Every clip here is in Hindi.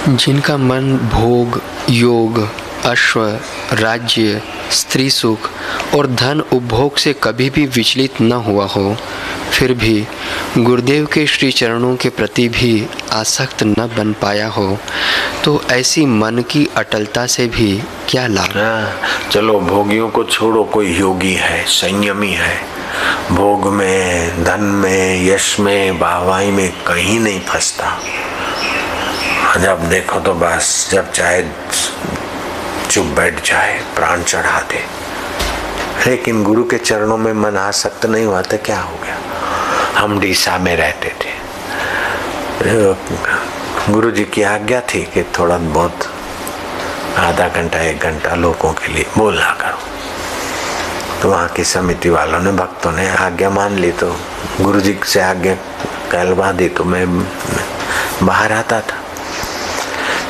जिनका मन भोग, योग, अश्व, राज्य, स्त्री सुख और धन उपभोग से कभी भी विचलित न हुआ हो, फिर भी गुरुदेव के श्री चरणों के प्रति भी आसक्त न बन पाया हो, तो ऐसी मन की अटलता से भी क्या लाभ। चलो भोगियों को छोड़ो, कोई योगी है, संयमी है, भोग में, धन में, यश में, वाहवाही में कहीं नहीं फंसता। जब देखो तो बस जब चाहे चुप बैठ जाए, प्राण चढ़ा दे। लेकिन गुरु के चरणों में मन आसक्त नहीं हुआ तो क्या हो गया। हम डीसा में रहते थे, गुरु जी की आज्ञा थी कि थोड़ा बहुत आधा घंटा 1 घंटा लोगों के लिए बोलना करो। तो वहाँ की समिति वालों ने, भक्तों ने आज्ञा मान ली। तो गुरु जी से आज्ञा कहलवा दी तो मैं बाहर आता था।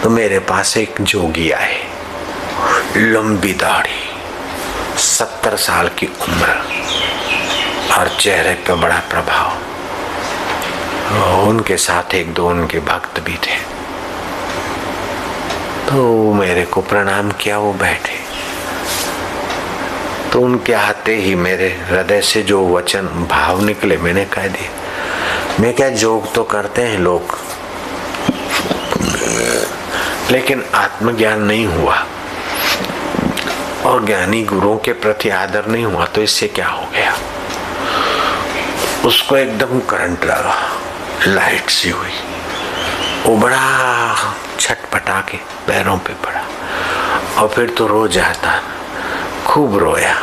तो मेरे पास एक जोगी आए, लंबी दाढ़ी, 70 साल की उम्र और चेहरे पे बड़ा प्रभाव। उनके साथ 1-2 उनके भक्त भी थे। तो मेरे को प्रणाम किया, वो बैठे। तो उनके आते ही मेरे हृदय से जो वचन भाव निकले, मैंने कह दिया। मैं क्या, जोग तो करते हैं लोग, लेकिन आत्मज्ञान नहीं हुआ और ज्ञानी गुरुओं के प्रति आदर नहीं हुआ तो इससे क्या हो गया। उसको एकदम करंट लगा, लाइट सी हुई, वो बड़ा छटपटा के पैरों पे पड़ा और फिर तो रो जाता, खूब रोया।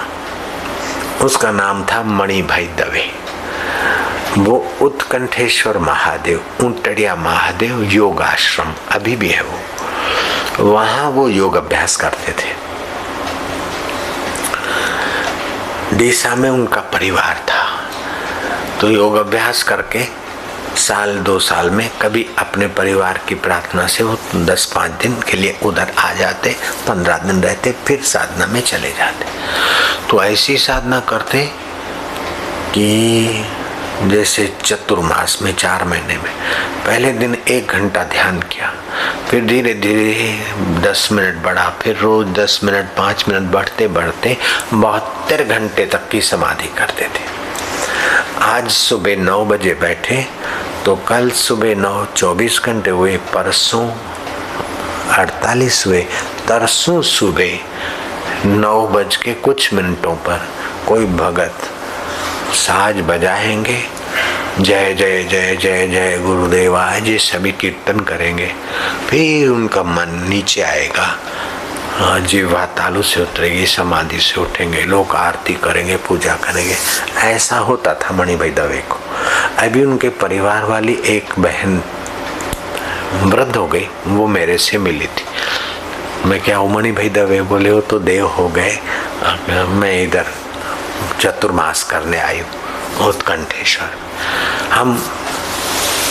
उसका नाम था मणि भाई दवे। वो उत्कंठेश्वर महादेव, ऊंटड़िया महादेव योग आश्रम अभी भी है, वहां वो योग अभ्यास करते थे। डीसा में उनका परिवार था। तो योग अभ्यास करके 1-2 साल में कभी अपने परिवार की प्रार्थना से वो 10-5 दिन के लिए उधर आ जाते, 15 दिन रहते, फिर साधना में चले जाते। तो ऐसी साधना करते कि जैसे चतुर्मास में 4 महीने में पहले दिन 1 घंटा ध्यान किया, फिर धीरे धीरे 10 मिनट बढ़ा, फिर रोज 10 मिनट 5 मिनट बढ़ते बढ़ते 72 घंटे तक की समाधि करते थे। आज सुबह 9 बजे बैठे तो कल सुबह 9 24 घंटे हुए, परसों 48 हुए, तरसों सुबह 9 बज के कुछ मिनटों पर कोई भगत साज बजाएंगे, जय जय जय जय जय गुरुदेवाय जी, सभी कीर्तन करेंगे। फिर उनका मन नीचे आएगा, जीवा तालु से उतरेगी, समाधि से उठेंगे, लोग आरती करेंगे, पूजा करेंगे। ऐसा होता था मणि भाई दवे को। अभी उनके परिवार वाली एक बहन वृद्ध हो गई, वो मेरे से मिली थी। मैं क्या, मणि भाई दवे? बोले वो तो देव हो गए, मैं इधर चतुर्मास करने आई हूँ उत्कंठेश्वर। हम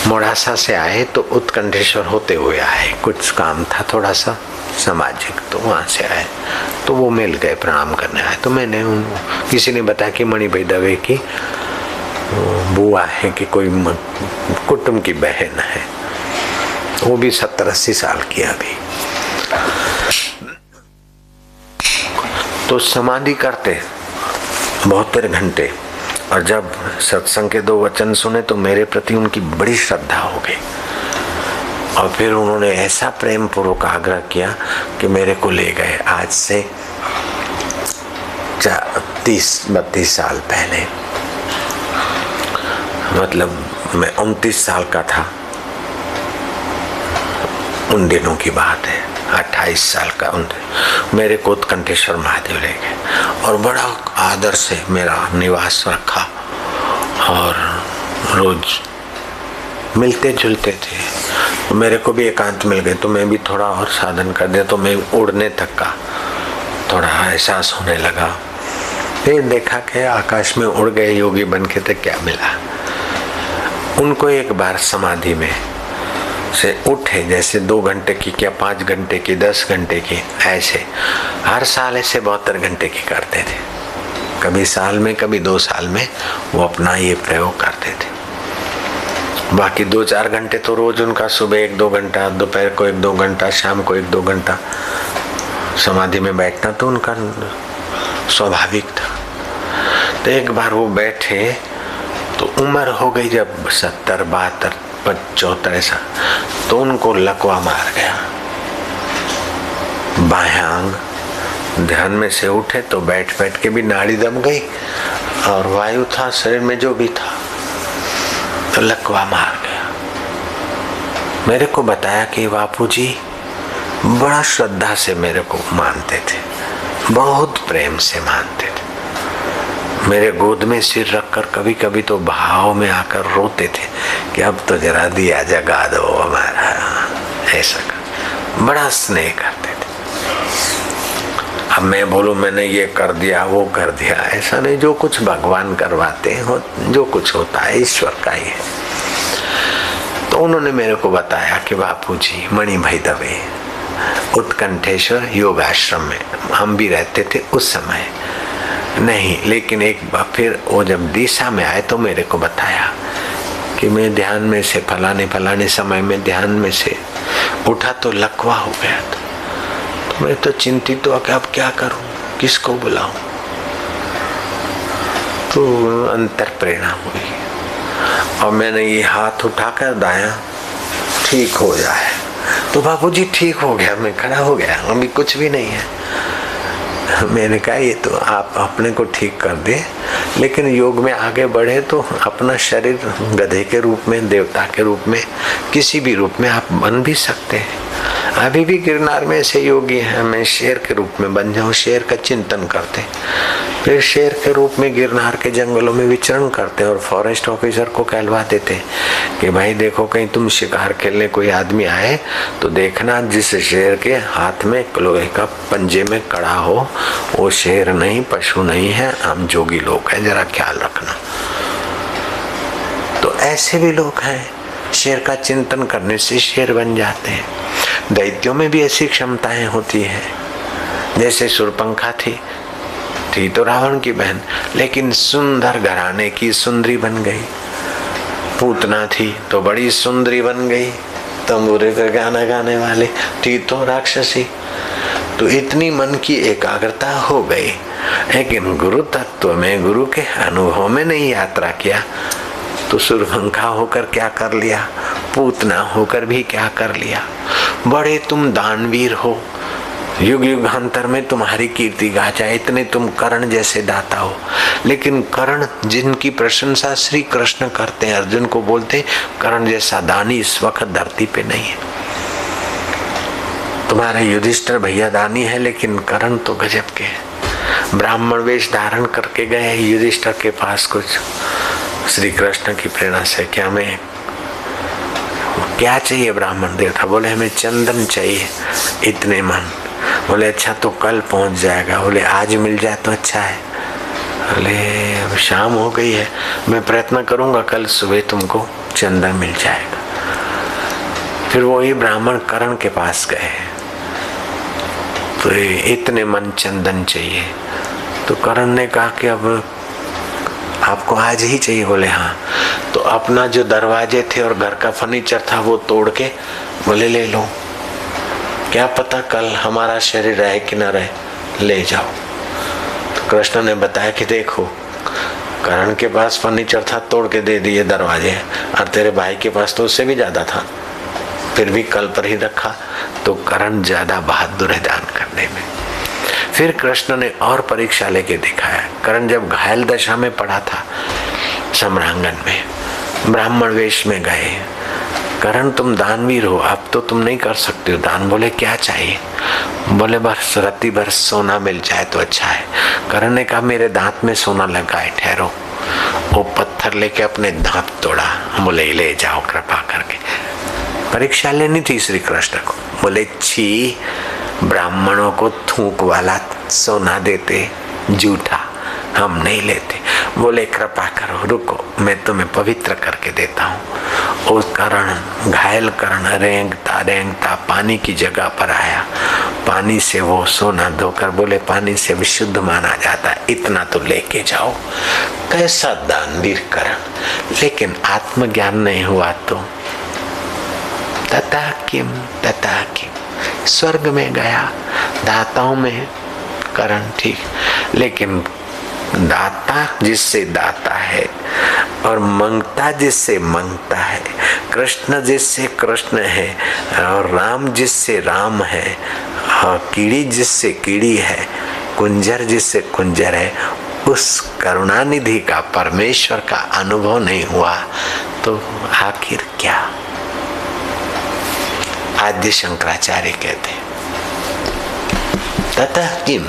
मोड़ासा से आए तो उत्कंठेश्वर होते हुए आए, कुछ काम था थोड़ा सा सामाजिक, तो वहाँ से आए। तो वो मिल गए, प्रणाम करने आए। तो मैंने किसी ने बताया कि मणि भाई दवे की बुआ है कि कोई कुटुंब की बहन है, वो भी 70-80 साल की अभी। तो समाधि करते 72 घंटे, और जब सत्संग के 2 वचन सुने तो मेरे प्रति उनकी बड़ी श्रद्धा हो गई। और फिर उन्होंने ऐसा प्रेम पूर्वक आग्रह किया कि मेरे को ले गए। आज से 30-32 साल पहले, मतलब मैं 29 साल का था, उन दिनों की बात है, 28 साल का। उन मेरे को उत्कंठेश्वर महादेव ले गए और बड़ा आदर से मेरा निवास रखा और रोज मिलते जुलते थे। मेरे को भी एकांत मिल गए तो मैं भी थोड़ा और साधन कर दिया, तो मैं उड़ने तक का थोड़ा एहसास होने लगा। फिर देखा कि आकाश में उड़ गए योगी बन के, तो क्या मिला उनको। एक बार समाधि में से उठे, जैसे 2 घंटे की क्या 5 घंटे की 10 घंटे की, ऐसे हर साल ऐसे 72 घंटे की करते थे। कभी साल में, कभी 2 साल में वो अपना ये प्रयोग करते थे। बाकी 2-4 घंटे तो रोज उनका, सुबह 1-2 घंटा, दोपहर को 1-2 घंटा, शाम को 1-2 घंटा समाधि में बैठना तो उनका स्वाभाविक था। तो एक बार वो बैठे तो उम्र हो गई जब 70, 72, 74 ऐसा, तो उनको लकवा मार गया बायां अंग। ध्यान में से उठे तो बैठ बैठ के भी नाड़ी दब गई और वायु था शरीर में जो भी था, तो लकवा मार गया। मेरे को बताया कि बापूजी बड़ा श्रद्धा से मेरे को मानते थे, बहुत प्रेम से मानते थे। मेरे गोद में सिर रखकर कभी कभी तो भाव में आकर रोते थे कि अब तो जरा दिया जगा दो हमारा, ऐसा कर बड़ा स्नेह करते थे। अब मैं बोलूं मैंने ये कर दिया वो कर दिया, ऐसा नहीं। जो कुछ भगवान करवाते हैं, जो कुछ होता है ईश्वर का ही है। तो उन्होंने मेरे को बताया कि बापूजी मणि भाई दवे उत्कंठेश्वर योग आश्रम में हम भी रहते थे उस समय नहीं, लेकिन एक बार फिर वो जब दिशा में आए तो मेरे को बताया कि मैं ध्यान में से फलाने समय में ध्यान में से उठा तो लकवा हो गया था। तो मैं तो चिंतित हुआ कि अब क्या करूं, किसको बुलाऊं। तो अंतर प्रेरणा हुई और मैंने ये हाथ उठाकर दाया ठीक हो जाए, तो बापूजी ठीक हो गया, मैं खड़ा हो गया, अभी कुछ भी नहीं है। मैंने कहा ये तो आप अपने को ठीक कर दे, लेकिन योग में आगे बढ़े तो अपना शरीर गधे के रूप में, देवता के रूप में, किसी भी रूप में आप बन भी सकते हैं। अभी भी गिरनार में ऐसे योगी हैं, मैं शेर के रूप में बन जाऊं, शेर का चिंतन करते, फिर शेर के रूप में गिरनार के जंगलों में विचरण करते और फॉरेस्ट ऑफिसर को कहलवा देते कि भाई देखो कहीं तुम शिकार खेलने कोई आदमी आए तो देखना जिस शेर के हाथ में लोहे का पंजे में कड़ा हो वो शेर नहीं, पशु नहीं है, हम जोगी लोग हैं, जरा ख्याल रखना। तो ऐसे भी लोग हैं, शेर का चिंतन करने से शेर बन जाते हैं। दैत्यों में भी ऐसी क्षमताएं होती है। जैसे शूर्पणखा थी तो रावण की बहन, लेकिन सुंदर घराने की सुंदरी बन गई। पूतना थी तो बड़ी सुंदरी बन गई, तंबूरे पे गाना गाने वाले थी तो राक्षसी। तो इतनी मन की एकाग्रता हो गई, लेकिन गुरु तत्व में, गुरु के अनुभव में नहीं यात्रा किया तो शूर्पणखा होकर क्या कर लिया, पूतना होकर भी क्या कर लिया। बड़े तुम दानवीर हो, युग युगांतर में तुम्हारी कीर्ति गा जाए, इतने तुम कर्ण जैसे दाता हो। लेकिन कर्ण जिनकी प्रशंसा श्री कृष्ण करते हैं, अर्जुन को बोलते कर्ण जैसा दानी इस वक्त धरती पे नहीं है। तुम्हारे युधिष्ठिर भैया दानी है, लेकिन कर्ण तो गजब के हैं। ब्राह्मण वेश धारण करके गए युधिष्ठिर के पास कुछ श्री कृष्ण की प्रेरणा से, क्या मैं क्या चाहिए ब्राह्मण देवता? बोले हमें चंदन चाहिए, इतने मन। बोले अच्छा तो कल पहुंच जाएगा। बोले आज मिल जाए तो अच्छा है। बोले अब शाम हो गई है, मैं प्रयत्न करूंगा कल सुबह तुमको चंदन मिल जाएगा। फिर वही ब्राह्मण कर्ण के पास गए तो इतने मन चंदन चाहिए। तो कर्ण ने कहा कि अब आपको आज ही चाहिए? बोले हाँ। तो अपना जो दरवाजे थे और घर का फर्नीचर था वो तोड़ के बोले ले लो, क्या पता कल हमारा शरीर रहे कि न रहे, ले जाओ। तो कृष्ण ने बताया कि देखो कर्ण के पास फर्नीचर था, तोड़ के दे दिए दरवाजे, और तेरे भाई के पास तो उससे भी ज्यादा था, फिर भी कल पर ही रखा। तो कर्ण ज्यादा बहादुर है दान करने में। फिर कृष्ण ने और परीक्षा लेके दिखाया। कर्ण जब घायल दशा में पड़ा था सम्रांगण में, ब्राह्मण वेश में गए, कर्ण तुम दानवीर हो, अब तो तुम नहीं कर सकते हो दान। बोले क्या चाहिए? बोले बस रत्ती भर सोना मिल जाए तो अच्छा है। कर्ण ने कहा मेरे दांत में सोना लगा है, ठहरो। वो पत्थर लेके अपने दांत तोड़ा। बोले ले जाओ कृपा करके। परीक्षा लेनी थी श्री कृष्ण को। बोले छी, ब्राह्मणों को थूक वाला सोना देते, झूठा, हम नहीं लेते। बोले कृपा करो, रुको, मैं तुम्हें पवित्र करके देता हूँ। उस कर्ण, घायल कर्ण रेंगता रेंगता पानी की जगह पर आया पानी से वो सोना धोकर बोले पानी से विशुद्ध माना जाता है, इतना तो लेके जाओ। कैसा दानवीर करण। लेकिन आत्मज्ञान नहीं हुआ तो तथा किम स्वर्ग में गया, दाताओं में करण ठीक, लेकिन दाता जिससे दाता है और मंगता जिससे मंगता है, कृष्ण जिससे कृष्ण है और राम जिससे राम है और कीड़ी जिससे कीड़ी है, कुंजर जिससे कुंजर है, उस करुणानिधि का परमेश्वर का अनुभव नहीं हुआ तो आखिर क्या। आद्य शंकराचार्य कहते ततः किम।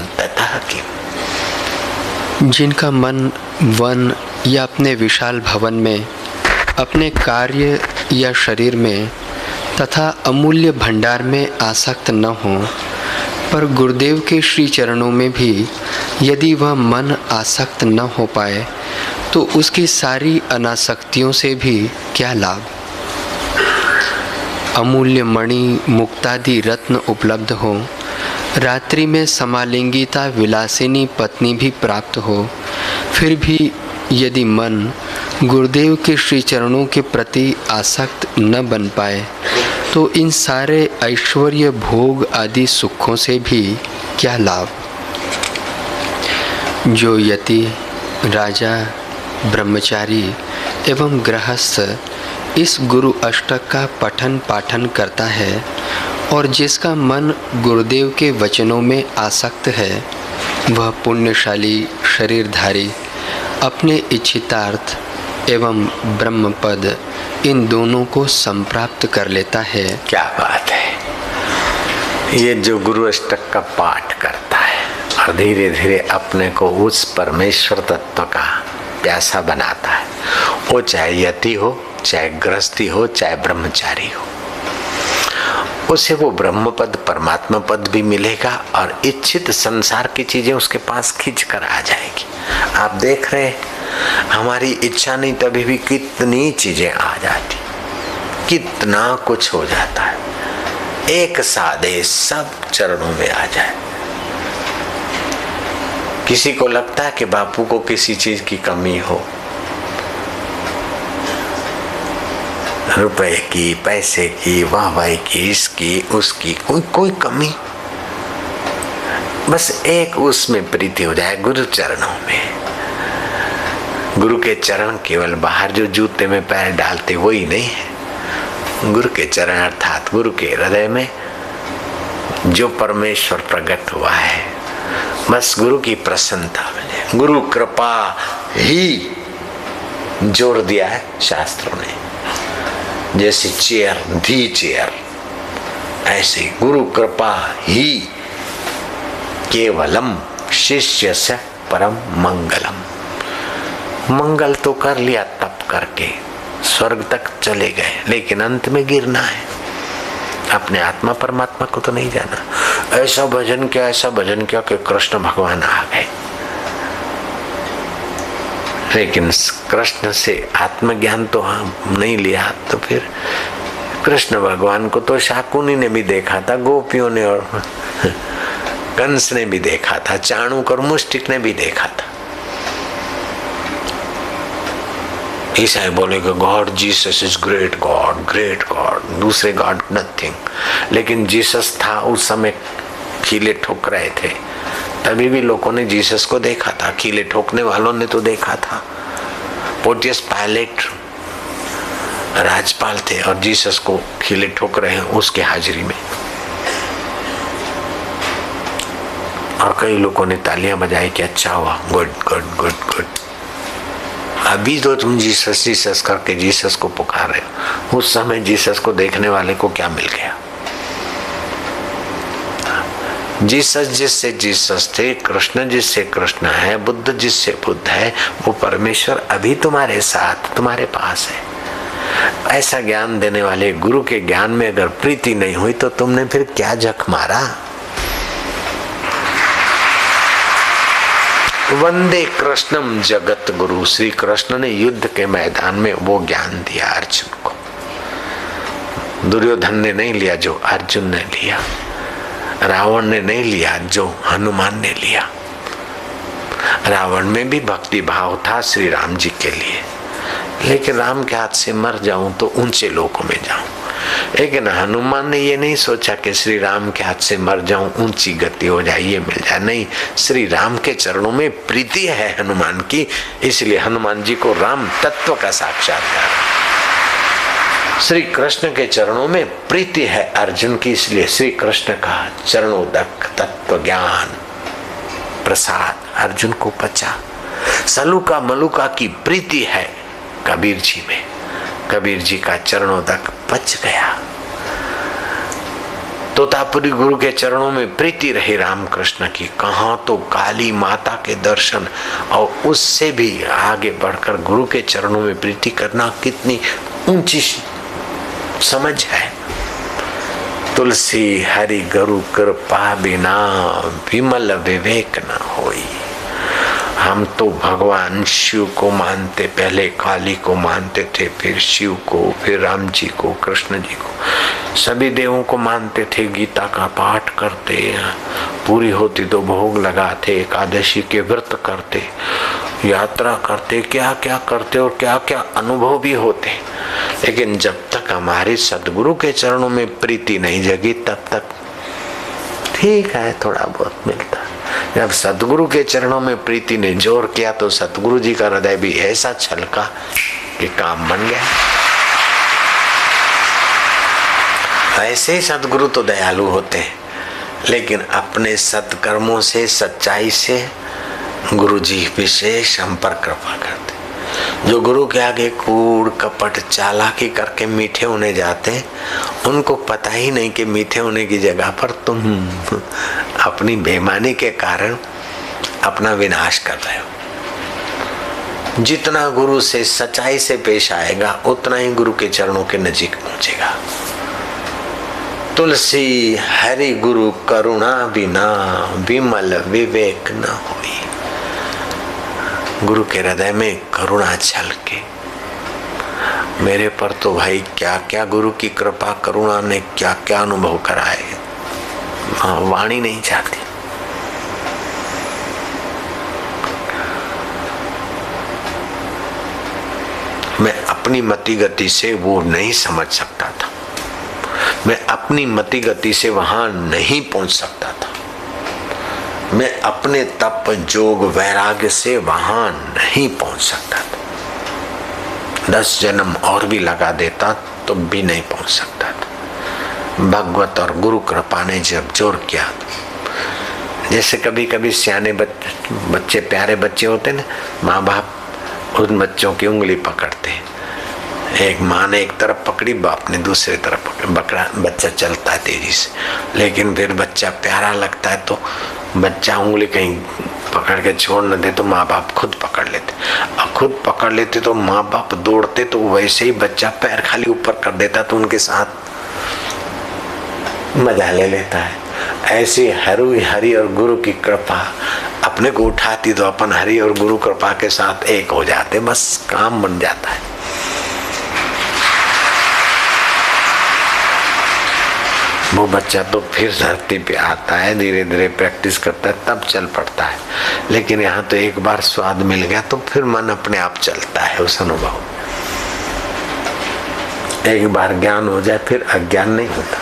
जिनका मन वन या अपने विशाल भवन में, अपने कार्य या शरीर में तथा अमूल्य भंडार में आसक्त न हो, पर गुरुदेव के श्री चरणों में भी यदि वह मन आसक्त न हो पाए तो उसकी सारी अनासक्तियों से भी क्या लाभ। अमूल्य मणि मुक्तादि रत्न उपलब्ध हो, रात्रि में समालिंगिता विलासिनी पत्नी भी प्राप्त हो, फिर भी यदि मन गुरुदेव के श्री चरणों के प्रति आसक्त न बन पाए तो इन सारे ऐश्वर्य भोग आदि सुखों से भी क्या लाभ। जो यति, राजा, ब्रह्मचारी एवं गृहस्थ इस गुरु अष्टक का पठन पाठन करता है और जिसका मन गुरुदेव के वचनों में आसक्त है, वह पुण्यशाली शरीरधारी अपने इच्छितार्थ एवं ब्रह्मपद इन दोनों को संप्राप्त कर लेता है। क्या बात है। ये जो गुरु अष्टक का पाठ करता है और धीरे धीरे अपने को उस परमेश्वर तत्व का प्यासा बनाता है, वो चाहे यति हो, चाहे गृहस्थी हो, चाहे ब्रह्मचारी हो, उसे वो ब्रह्म पद परमात्मा पद भी मिलेगा और इच्छित संसार की चीजें उसके पास खींच कर आ जाएगी। आप देख रहे हैं हमारी इच्छा नहीं तभी भी कितनी चीजें आ जाती, कितना कुछ हो जाता है, एक सादे सब चरणों में आ जाए। किसी को लगता है कि बापू को किसी चीज की कमी हो, रुपए की, पैसे की, वाहवाही की, इसकी उसकी कोई कमी, बस एक उसमें प्रीति हो जाए गुरु चरणों में। गुरु के चरण केवल बाहर जो जूते में पैर डालते वही नहीं है, गुरु के चरण अर्थात गुरु के हृदय में जो परमेश्वर प्रकट हुआ है, बस गुरु की प्रसन्नता मिले। गुरु कृपा ही जोर दिया है शास्त्रों ने, जैसे चेयर दी चेयर, ऐसे गुरु कृपा ही केवलम शिष्य से परम मंगलम। मंगल तो कर लिया तप करके, स्वर्ग तक चले गए, लेकिन अंत में गिरना है, अपने आत्मा परमात्मा को तो नहीं जाना। ऐसा भजन किया कि कृष्ण भगवान आ गए, लेकिन कृष्ण से आत्मज्ञान तो हम नहीं लिया। तो फिर कृष्ण भगवान को तो शाकुनी ने भी देखा था, गोपियों ने और कंस ने भी देखा था, चाणूक और मुष्टिक ने भी देखा था। ईसाई बोलेगा God Jesus is great God, दूसरे गॉड नथिंग। लेकिन जीसस था उस समय, कीले ठोक रहे थे, तभी भी लोगों ने जीसस को देखा था। कीले ठोकने वालों ने तो देखा था। पोंटियस पायलट राजपाल थे और जीसस को कीले ठोक रहे हैं उसके हाजिरी में, और कई लोगों ने तालियां बजाई कि अच्छा हुआ, गुड। अभी तो तुम जीसस करके जीसस को पुकार रहे हो, उस समय जीसस को देखने वाले को क्या मिल गया। जीसस जिससे जीसस थे, कृष्ण जिससे कृष्ण है, बुद्ध जिससे बुद्ध है, वो परमेश्वर अभी तुम्हारे साथ तुम्हारे पास है। ऐसा ज्ञान देने वाले गुरु के ज्ञान में अगर प्रीति नहीं हुई तो तुमने फिर क्या जख मारा। वंदे कृष्णम जगत गुरु, श्री कृष्ण ने युद्ध के मैदान में वो ज्ञान दिया अर्जुन को। दुर्योधन ने नहीं लिया जो अर्जुन ने लिया। रावण ने नहीं लिया जो हनुमान ने लिया। रावण में भी भक्ति भाव था श्री राम जी के लिए, लेकिन राम के हाथ से मर जाऊं तो ऊंचे लोकों में जाऊं। लेकिन हनुमान ने ये नहीं सोचा कि श्री राम के हाथ से मर जाऊं, ऊंची गति हो जाए, ये मिल जाए। नहीं, श्री राम के चरणों में प्रीति है हनुमान की, इसलिए हनुमान जी को राम तत्व का साक्षात्कार। श्री कृष्ण के चरणों में प्रीति है अर्जुन की, इसलिए श्री कृष्ण का चरणोदक तत्व ज्ञान प्रसाद अर्जुन को पचा। सलूका मलुका की प्रीति है कबीर जी में, कबीर जी का चरणोदक पच गया। तोतापुरी गुरु के चरणों में प्रीति रही रामकृष्ण की, कहां तो काली माता के दर्शन, और उससे भी आगे बढ़कर गुरु के चरणों में प्रीति करना कितनी ऊंची समझ है। तुलसी हरि गुरु कृपा बिना विमल विवेक न होई। हम तो भगवान शिव को मानते, पहले काली को मानते थे, फिर शिव को, फिर राम जी को, कृष्ण जी को, सभी देवों को मानते थे। गीता का पाठ करते, पूरी होती तो भोग लगाते, एकादशी के व्रत करते, यात्रा करते, क्या क्या करते और क्या क्या अनुभव भी होते। लेकिन जब तक हमारे सदगुरु के चरणों में प्रीति नहीं जगी तब तक ठीक है, थोड़ा बहुत मिलता। जब सतगुरु के चरणों में प्रीति ने जोर किया तो सतगुरु जी का हृदय भी ऐसा छलका कि काम बन गया। ऐसे ही सतगुरु तो दयालु होते हैं, लेकिन अपने सत्कर्मों से, सच्चाई से गुरु जी विशेष हम पर कृपा करते। जो गुरु के आगे कूड़ कपट चालाकी करके मीठे होने जाते, उनको पता ही नहीं कि मीठे होने की जगह पर तुम अपनी बेईमानी के कारण अपना विनाश कर रहे हो। जितना गुरु से सच्चाई से पेश आएगा उतना ही गुरु के चरणों के नजीक पहुंचेगा। तुलसी हरि गुरु करुणा बिना विमल विवेक न होई। गुरु के हृदय में करुणा छलके। मेरे पर तो भाई क्या क्या गुरु की कृपा करुणा ने क्या क्या अनुभव कराए, वाणी नहीं जाती। मैं अपनी मति गति से वो नहीं समझ सकता था, मैं अपनी मति गति से वहां नहीं पहुंच सकता था, मैं अपने तप जोग वैराग्य से वहां नहीं पहुंच सकता था। 10 जन्म और भी लगा देता तो भी नहीं पहुंच सकता था। भगवत और गुरु कृपा ने जब जोर किया, जैसे कभी कभी सियाने बच्चे प्यारे बच्चे होते ना, माँ बाप उन बच्चों की उंगली पकड़ते। एक माँ ने एक तरफ पकड़ी, बाप ने दूसरे तरफ पकड़ा, बच्चा चलता है तेजी से, लेकिन फिर बच्चा प्यारा लगता है तो बच्चा उंगली कहीं पकड़ के छोड़ न दे तो माँ बाप खुद पकड़ लेते, और खुद पकड़ लेते तो माँ बाप दौड़ते तो वैसे ही बच्चा पैर खाली ऊपर कर देता तो उनके साथ मजा ले लेता है। ऐसी हरि और गुरु की कृपा अपने को उठाती तो अपन हरि और गुरु कृपा के साथ एक हो जाते, बस काम बन जाता है। वो बच्चा तो फिर धरती पे आता है, धीरे धीरे प्रैक्टिस करता है, तब चल पड़ता है। लेकिन यहाँ तो एक बार स्वाद मिल गया तो फिर मन अपने आप चलता है उस अनुभव। एक बार ज्ञान हो जाए फिर अज्ञान नहीं होता।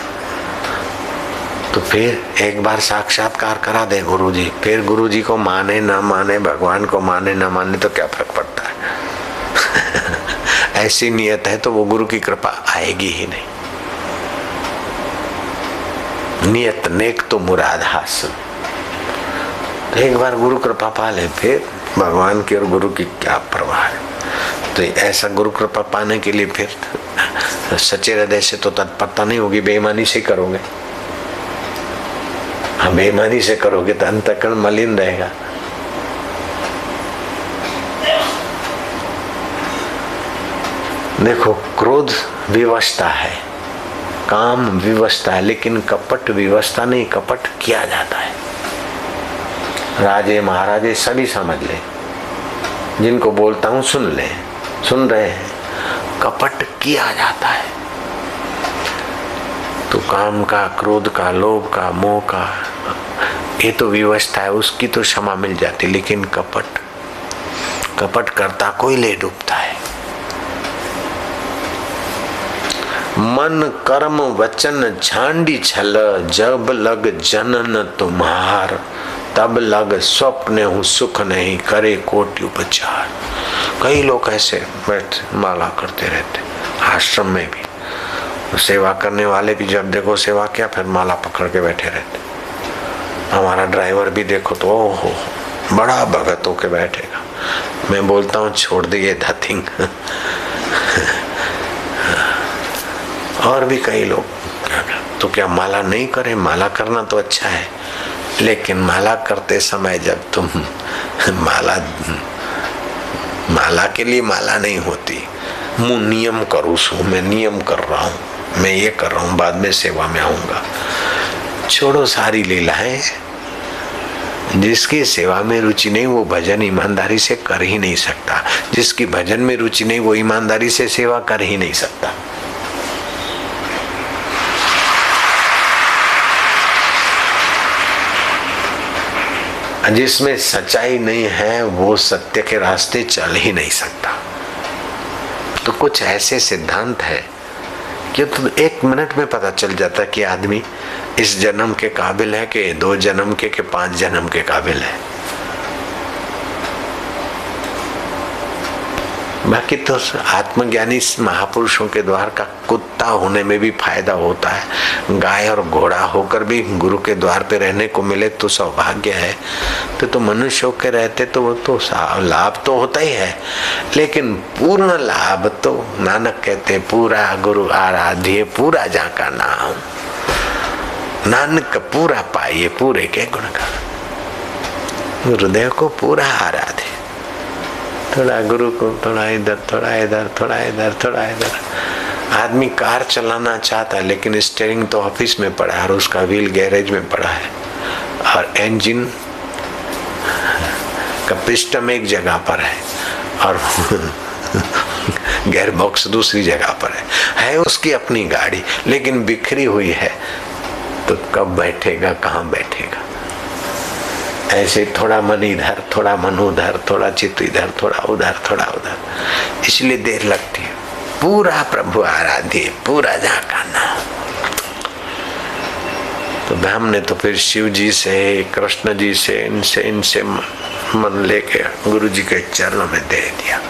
तो फिर एक बार साक्षात्कार करा दे गुरु जी, फिर गुरु जी को माने न माने, भगवान को माने न माने तो क्या फर्क पड़ता है। ऐसी नियत है तो वो गुरु की कृपा आएगी ही नहीं। नियत नेक तो मुराद हासिल। तो एक बार गुरु कृपा पा ले, फिर भगवान की और गुरु की क्या परवाह है। तो ऐसा गुरु कृपा पाने के लिए फिर सच्चे हृदय से तो तत्परता नहीं होगी, बेईमानी से करोगे। हाँ, बेईमानी से करोगे तो अंतःकरण मलिन रहेगा। देखो, क्रोध विवशता है, काम विवशता है, लेकिन कपट विवशता नहीं, कपट किया जाता है। राजे महाराजे सभी समझ ले, जिनको बोलता हूं सुन ले, सुन रहे हैं। कपट किया जाता है। तो काम का, क्रोध का, लोभ का, मोह का, ये तो विवशता है, उसकी तो क्षमा मिल जाती। लेकिन कपट करता कोई ले डूबता है। मन कर्म वचन झांडी छल, जब लग जनन तुम्हार, तब लग स्वप्न हूँ सुख नहीं, करे कोटि उपचार। कई लोग ऐसे बैठे माला करते रहते, आश्रम में भी सेवा करने वाले भी जब देखो सेवा किया फिर माला पकड़ के बैठे रहते। हमारा ड्राइवर भी देखो तो ओहो बड़ा भगत होके बैठेगा। मैं बोलता हूँ छोड़ दे ये धथिंग। और भी कई लोग तो क्या माला नहीं करे? माला करना तो अच्छा है, लेकिन माला करते समय जब तुम माला के लिए माला नहीं होती, मुँह नियम करूँ सो मैं नियम कर रहा हूँ, मैं ये कर रहा हूँ, बाद में सेवा में आऊंगा। छोड़ो सारी लीलाएं। जिसकी सेवा में रुचि नहीं वो भजन ईमानदारी से कर ही नहीं सकता। जिसकी भजन में रुचि नहीं वो ईमानदारी से सेवा कर ही नहीं सकता। जिसमें सच्चाई नहीं है वो सत्य के रास्ते चल ही नहीं सकता। तो कुछ ऐसे सिद्धांत है कि तो 1 मिनट में पता चल जाता कि आदमी इस जन्म के काबिल है कि 2 जन्म के 5 जन्म के काबिल है। बाकी तो आत्मज्ञानी महापुरुषों के द्वार का कुत्ता होने में भी फायदा होता है। गाय और घोड़ा होकर भी गुरु के द्वार पे रहने को मिले तो सौभाग्य है। तो मनुष्य होकर रहते तो वो तो लाभ तो होता ही है, लेकिन पूर्ण लाभ तो नानक कहते पूरा गुरु आराध्य पूरा जाका नाम, नानक पूरा पाइए पूरे के गुण का। गुरुदेव को पूरा आराध्य, थोड़ा गुरु को थोड़ा इधर थोड़ा इधर थोड़ा इधर थोड़ा इधर। आदमी कार चलाना चाहता है लेकिन स्टीयरिंग तो ऑफिस में पड़ा है और उसका व्हील गैरेज में पड़ा है और इंजन का पिस्टन एक जगह पर है और गियर बॉक्स दूसरी जगह पर है उसकी अपनी गाड़ी लेकिन बिखरी हुई है। तो कब बैठेगा, कहाँ बैठेगा? ऐसे थोड़ा मन इधर थोड़ा मन उधर, थोड़ा चित्त इधर थोड़ा उधर थोड़ा उधर, इसलिए देर लगती है। पूरा प्रभु आराध्य पूरा जाका नाम। तो हमने तो फिर शिव जी से कृष्ण जी से इनसे मन लेके गुरु जी के चरणों में दे दिया।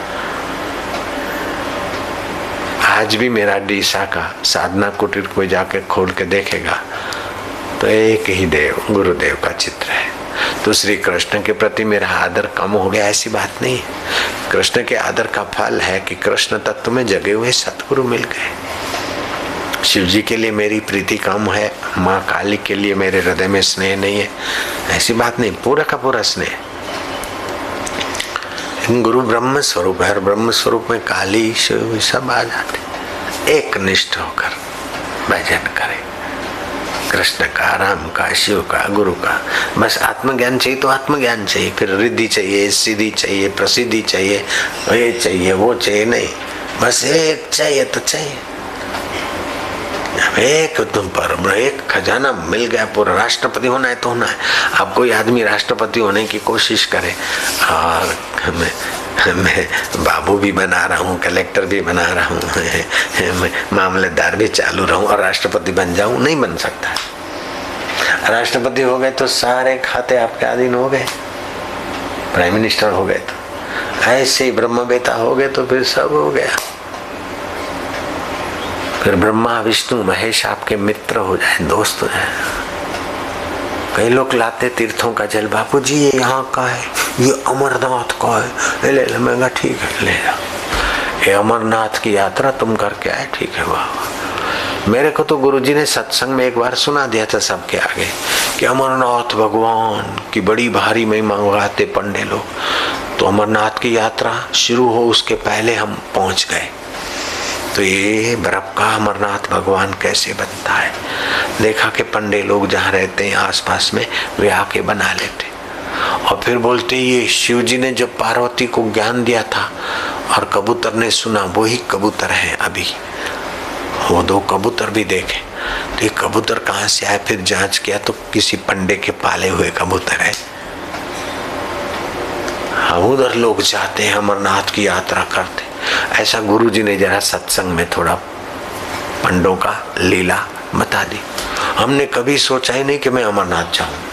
आज भी मेरा डीसा का साधना कुटीर को जाके खोल के देखेगा तो एक ही देव गुरुदेव का चित्र है। तो श्री कृष्ण के प्रति मेरा आदर कम हो गया ऐसी बात नहीं। कृष्ण के आदर का फल है कि कृष्ण तत्व में जगे हुए सतगुरु मिल गए। शिव जी के लिए मेरी प्रीति कम है, माँ काली के लिए मेरे हृदय में स्नेह नहीं है, ऐसी बात नहीं। पूरा का पूरा स्नेह। गुरु ब्रह्म स्वरूप है और ब्रह्म स्वरूप में काली शिव सब आ जाते। एक निष्ठ होकर भजन करें कृष्ण का, राम का, शिव का, गुरु का। बस आत्मज्ञान चाहिए तो आत्मज्ञान चाहिए, फिर रिद्धि चाहिए, सिद्धि चाहिए, प्रसिद्धि चाहिए, ये चाहिए वो चाहिए नहीं, बस एक चाहिए तो चाहिए। एक तुम पर एक खजाना मिल गया, पूरा राष्ट्रपति होना है तो होना है। अब कोई आदमी राष्ट्रपति होने की कोशिश करे और मैं बाबू भी बना रहा हूँ, कलेक्टर भी बना रहा हूँ, मैं मामलेदार भी चालू रहूँ और राष्ट्रपति बन जाऊँ, नहीं बन सकता। राष्ट्रपति हो गए तो सारे खाते आपके अधीन हो गए, प्राइम मिनिस्टर हो गए तो ऐसे ही ब्रह्म बेटा हो गए तो फिर सब हो गया। फिर ब्रह्मा विष्णु महेश आपके मित्र हो जाए, दोस्त हो जाए। कई लोग लाते तीर्थों का जल, बापू जी ये यहाँ का है, ये अमरनाथ का है, ले ले। मैं कहा ठीक है ले जा। ये अमरनाथ की यात्रा तुम करके आए, ठीक है वाह। मेरे को तो गुरुजी ने सत्संग में एक बार सुना दिया था सबके आगे कि अमरनाथ भगवान की बड़ी भारी महिमा गाते पंडे लोग। तो अमरनाथ की यात्रा शुरू हो उसके पहले हम पहुंच गए। तो ये बर्फ का अमरनाथ भगवान कैसे बनता है देखा कि पंडे लोग जहाँ रहते हैं आसपास में वे आके बना लेते और फिर बोलते ये शिव जी ने जो पार्वती को ज्ञान दिया था और कबूतर ने सुना वही कबूतर है। अभी वो 2 कबूतर भी देखे ये कबूतर कहाँ से आए? फिर जांच किया तो किसी पंडे के पाले हुए कबूतर है। हम उधर लोग जाते हैं, अमरनाथ की यात्रा करते। ऐसा गुरुजी ने जरा सत्संग में थोड़ा पंडों का लीला बता दी। हमने कभी सोचा ही नहीं कि मैं अमरनाथ जाऊं।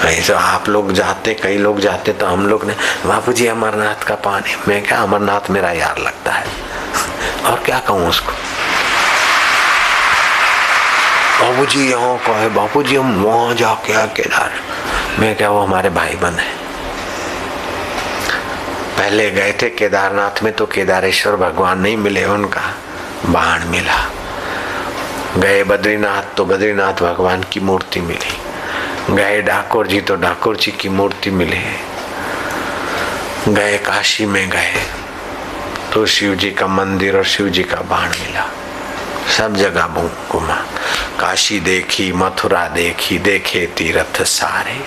ऐसा आप लोग जाते, कई लोग जाते, तो हम लोग ने बापू जी अमरनाथ का पानी। मैं क्या, अमरनाथ मेरा यार लगता है और क्या कहूँ उसको। बाबू जी यहाँ का है, बापू जी हम वहां जाके केदार। मैं क्या, वो हमारे भाई बहन है। पहले गए थे केदारनाथ में तो केदारेश्वर भगवान नहीं मिले, उनका बाण मिला। गए बद्रीनाथ तो बद्रीनाथ भगवान की मूर्ति मिली। गए डाकोर जी तो डाकोर जी की मूर्ति मिली। गए काशी में गए तो शिव जी का मंदिर और शिव जी का बाण मिला। सब जगह घूमा, काशी देखी, मथुरा देखी, देखे तीर्थ सारे।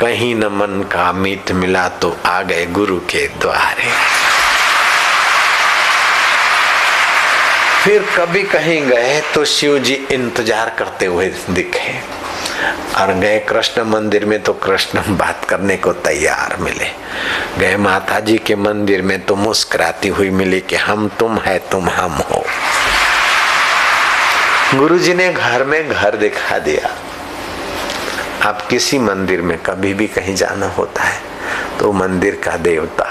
कहीं न मन का मीत मिला तो आ गए गुरु के द्वारे। फिर कभी कहीं गए तो शिव जी इंतजार करते हुए दिखे, और गए कृष्ण मंदिर में तो कृष्ण बात करने को तैयार मिले। गए माता जी के मंदिर में तो मुस्कुराती हुई मिली कि हम तुम है, तुम हम हो। गुरुजी ने घर में घर दिखा दिया। आप किसी मंदिर में कभी भी कहीं जाना होता है तो मंदिर का देवता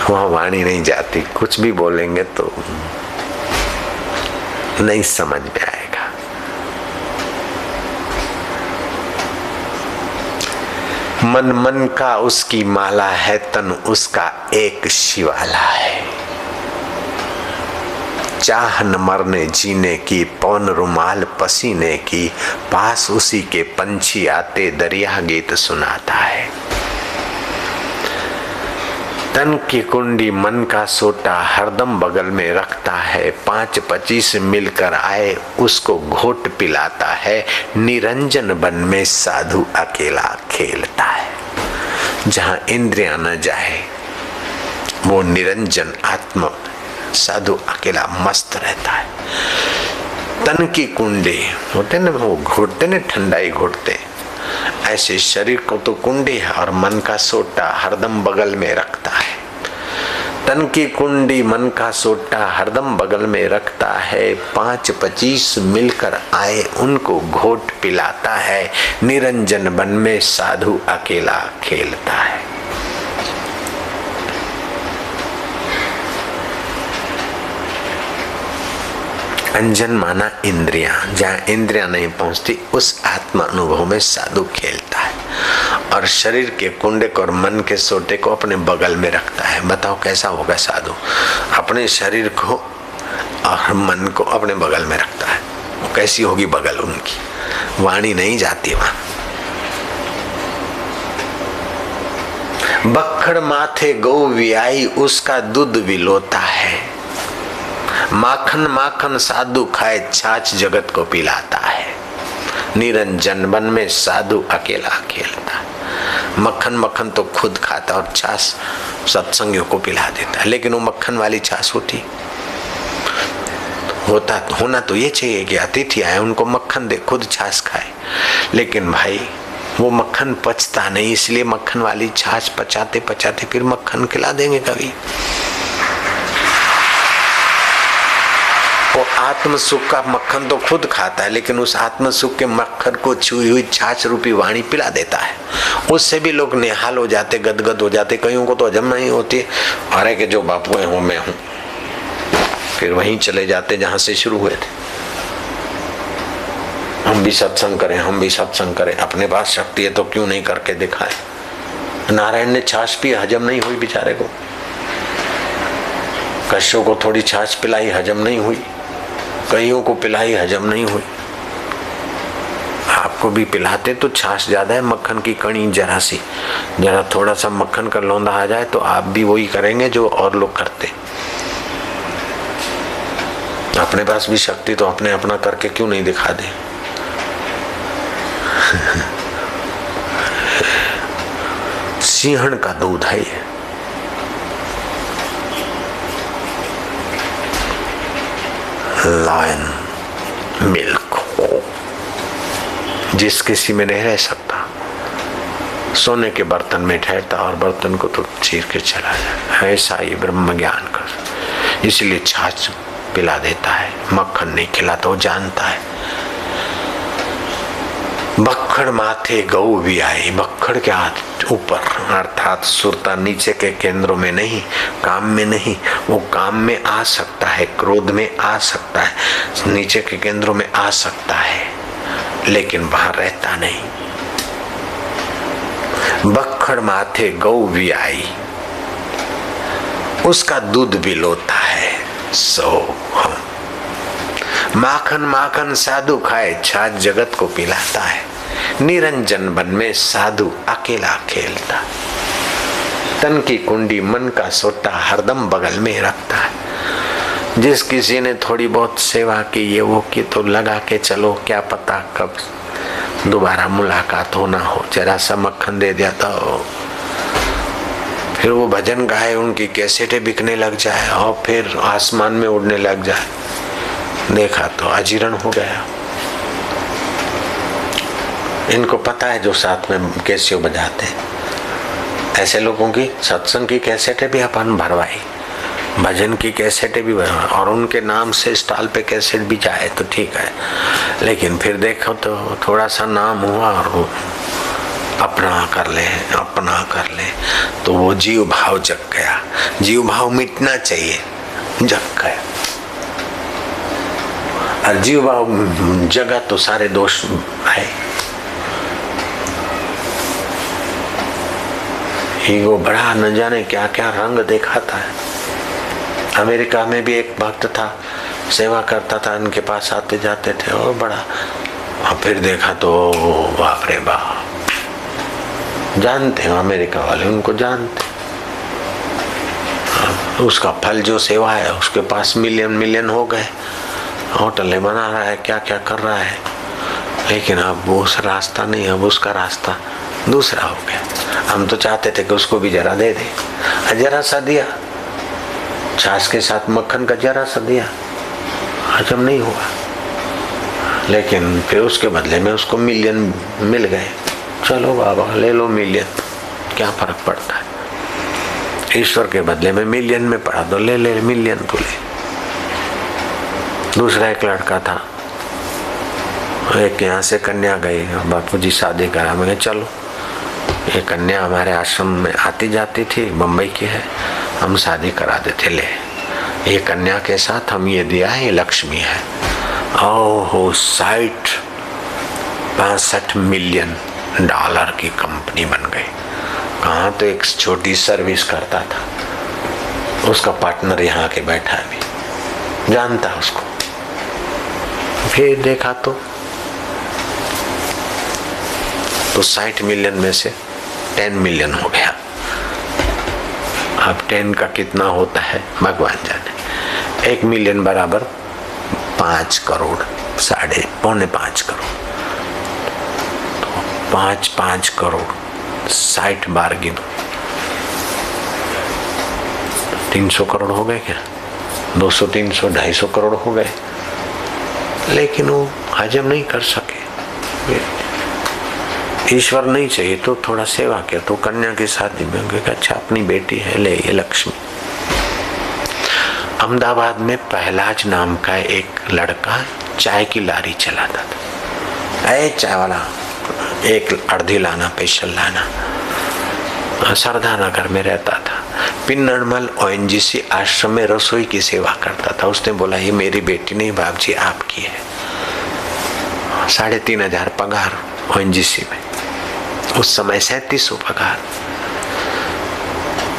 वहां वाणी नहीं जाती, कुछ भी बोलेंगे तो नहीं समझ में आएगा। मन मन का उसकी माला है, तन उसका एक शिवाला है। चाह न मरने जीने की, पौन रुमाल पसीने की, पास उसी के पंछी आते दरिया गीत सुनाता है। तन की कुंडी मन का सोटा हरदम बगल में रखता है। 5-25 मिलकर आए उसको घोट पिलाता है। निरंजन वन में साधु अकेला खेलता है। जहाँ इंद्रियां न जाए वो निरंजन आत्मा साधु अकेला मस्त रहता है। तन की कुंडी होते न, वो घोटते न, ठंडाई घोटते, ऐसे शरीर को तो कुंडी है और मन का सोटा हरदम बगल में रखता है। तन की कुंडी मन का सोटा हरदम बगल में रखता है। 5-25 मिलकर आए उनको घोट पिलाता है। निरंजन वन में साधु अकेला खेलता है। अंजन माना इंद्रियां, जहाँ इंद्रियां नहीं पहुंचती उस आत्मा अनुभव में साधु खेलता है। और शरीर के कुंडे को और मन के सोटे को अपने बगल में रखता है। बताओ कैसा होगा साधु? अपने शरीर को और मन को अपने बगल में रखता है। वो कैसी होगी बगल उनकी? वाणी नहीं जाती वहां। बक्खड़ माथे गौ वियाई, उसका दूध विलोता है। माखन माखन साधु खाए, छाछ जगत को पिलाता है। निरंजन वन में साधु अकेला खेलता है। मक्खन मक्खन तो खुद खाता और छाछ सत्संगियों को पिला देता है। लेकिन वो मक्खन वाली छाछ होना तो ये चाहिए कि अतिथि आए उनको मक्खन दे, खुद छाछ खाए। लेकिन भाई वो मक्खन पचता नहीं, इसलिए मक्खन वाली छाछ पचाते पचाते फिर मक्खन खिला देंगे कभी। वो आत्म सुख का मक्खन तो खुद खाता है, लेकिन उस आत्म सुख के मक्खन को छुई हुई छाछ रूपी वाणी पिला देता है। उससे भी लोग निहाल हो जाते, गदगद हो जाते। कईयों को तो हजम नहीं होती। अरे कि जो बापू है वो मैं हूं। फिर वहीं चले जाते जहां से शुरू हुए थे। हम भी सत्संग करें, हम भी सत्संग करें। अपने पास शक्ति है तो क्यों नहीं करके दिखाए? नारायण ने छाछ पी, हजम नहीं हुई बेचारे को। कश्यप को थोड़ी छाछ पिलाई, हजम नहीं हुई। कईयों को पिलाई, हजम नहीं हुई। आपको भी पिलाते तो छाछ ज्यादा है, मक्खन की कणी जरा सी, जरा थोड़ा सा मक्खन का लौंदा आ जाए तो आप भी वही करेंगे जो और लोग करते। अपने पास भी शक्ति तो अपने अपना करके क्यों नहीं दिखा दे? सिंहण का दूध है ये। लायन मिल्क हो, जिस किसी में नहीं रह सकता, सोने के बर्तन में ठहरता और बर्तन को तो चीर के चला जाए, ऐसा ही ब्रह्म ज्ञान कर। इसलिए छाछ पिला देता है, मक्खन नहीं खिलाता, वो जानता है। बक्खड़ माथे गऊ भी आई, बक्खड़ के हाथ ऊपर अर्थात सुरता नीचे के केंद्रों में नहीं, काम में नहीं। वो काम में आ सकता है, क्रोध में आ सकता है, नीचे के केंद्रों में आ सकता है, लेकिन वहां रहता नहीं। बक्खड़ माथे गऊ भी आई, उसका दूध भी लोता है। सो हम माखन माखन साधु खाए, छाछ जगत को पिलाता है। निरंजन वन में साधु अकेला खेलता, तन की कुंडी मन का सोटा हरदम बगल में रखता है। जिस किसी ने थोड़ी बहुत सेवा की, ये वो की, तो लगा के चलो, क्या पता कब दोबारा मुलाकात हो ना हो। जरा सा मक्खन दे दिया तो फिर वो भजन गाए, उनकी कैसेटें बिकने लग जाए और फिर आसमान में उड़ने लग जाए। देखा तो अजीर्ण हो गया। इनको पता है जो साथ में कैसियो बजाते, ऐसे लोगों की सत्संग की कैसेटें भी अपन भरवाई, भजन की कैसेटें भी भरवाई, और उनके नाम से स्टॉल पे कैसेट भी जाए तो ठीक है। लेकिन फिर देखो तो थोड़ा सा नाम हुआ और वो अपना कर ले तो वो जीव भाव जग गया। जीव भाव मिटना चाहिए, जग गया। और जीव भाव जगा तो सारे दोष है। ईगो बड़ा न जाने क्या क्या रंग दिखाता है। अमेरिका में भी एक भक्त था, सेवा करता था, इनके पास आते जाते थे और बड़ा, और फिर देखा तो बाप रे बाप, जानते हैं अमेरिका वाले, उनको जानते। उसका फल जो सेवा है, उसके पास मिलियन हो गए, होटलें बना रहा है, क्या क्या कर रहा है, लेकिन अब वो उस रास्ता नहीं, अब उसका रास्ता दूसरा हो गया। हम तो चाहते थे कि उसको भी जरा दे दे, जरा सा दिया, छाछ के साथ मक्खन का जरा सा दिया, हजम नहीं हुआ, लेकिन फिर उसके बदले में उसको मिलियन मिल गए। चलो बाबा ले लो मिलियन, क्या फर्क पड़ता है। ईश्वर के बदले में मिलियन में पड़ा दो, ले ले मिलियन तो ले। दूसरा एक लड़का था, एक यहाँ से कन्या गई, बापूजी शादी करा, मैं चलो, ये कन्या हमारे आश्रम में आती जाती थी, मुंबई की है, हम शादी करा देते, ले ये कन्या के साथ हम ये दिया है, ये लक्ष्मी है। ओहो, 65 मिलियन डॉलर की कंपनी बन गई। कहाँ तो एक छोटी सर्विस करता था, उसका पार्टनर यहाँ के बैठा है, भी जानता उसको। फिर देखा तो 60 मिलियन में से 10 मिलियन हो गया। अब 10 का कितना होता है भगवान जाने। 1 मिलियन बराबर 5 करोड़, पौने 5 करोड़, तो 5 करोड़ 60 बार गिनो, 300 करोड़ हो गए क्या? 200, 300, 250 करोड़ हो गए। लेकिन वो हजम नहीं कर सके। ईश्वर नहीं चाहिए तो थोड़ा सेवा किया, तो कन्या की शादी में गए, अच्छा अपनी बेटी है, ले ये लक्ष्मी। अहमदाबाद में पहलाज नाम का एक लड़का चाय की लारी चलाता था। अरे चाय वाला, एक अर्धी लाना, स्पेशल लाना। सरदा नगर में रहता था। पिन्नरमल ONGC आश्रम में रसोई की सेवा करता था। उसने बोला ये मेरी बेटी नहीं बाप जी, आपकी है। 3,500 पगार ONGC में, उस समय 3700 पगार।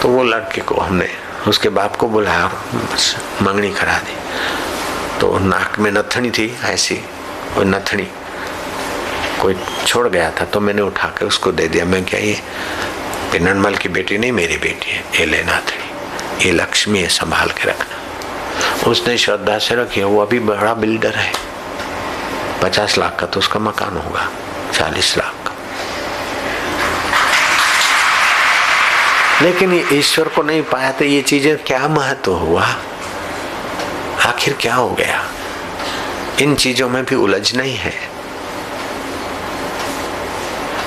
तो वो लड़के को हमने उसके बाप को बुलाया और मंगनी करा दी। तो नाक में नथनी थी ऐसी, वो नथनी कोई छोड़ गया था, तो मैंने उठा के उसको दे दिया। मैं क्या, ये पिन्नरमल की बेटी नहीं, मेरी बेटी है, ये ले नाथनी, ये लक्ष्मी है, संभाल के रखना। उसने श्रद्धा से रखी। वो अभी बड़ा बिल्डर है, 50 लाख का तो उसका मकान होगा, 40 लाख का। लेकिन ये ईश्वर को नहीं पाया तो ये चीजें क्या महत्व हुआ, आखिर क्या हो गया? इन चीजों में भी उलझना ही है।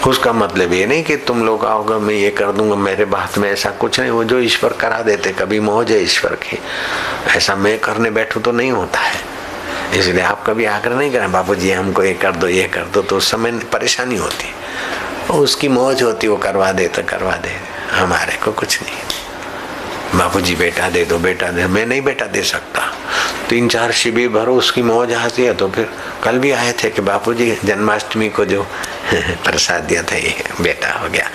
उसका मतलब ये नहीं कि तुम लोग आओगे मैं ये कर दूंगा, मेरे बात में ऐसा कुछ नहीं। वो जो ईश्वर करा देते, कभी मौज है ईश्वर की, ऐसा मैं करने बैठूं तो नहीं होता है। इसलिए आप कभी आग्रह नहीं करें बापूजी हमको ये कर दो ये कर दो, तो उस समय परेशानी होती, उसकी मौज होती, वो करवा दे तो करवा दे, हमारे को कुछ नहीं। बापूजी बेटा दे दो बेटा दे, मैं नहीं बेटा दे सकता। 3-4 शिविर भरो, उसकी मौज आती है। तो फिर कल भी आए थे कि बापूजी जन्माष्टमी को जो प्रसाद दिया था ये बेटा हो गया,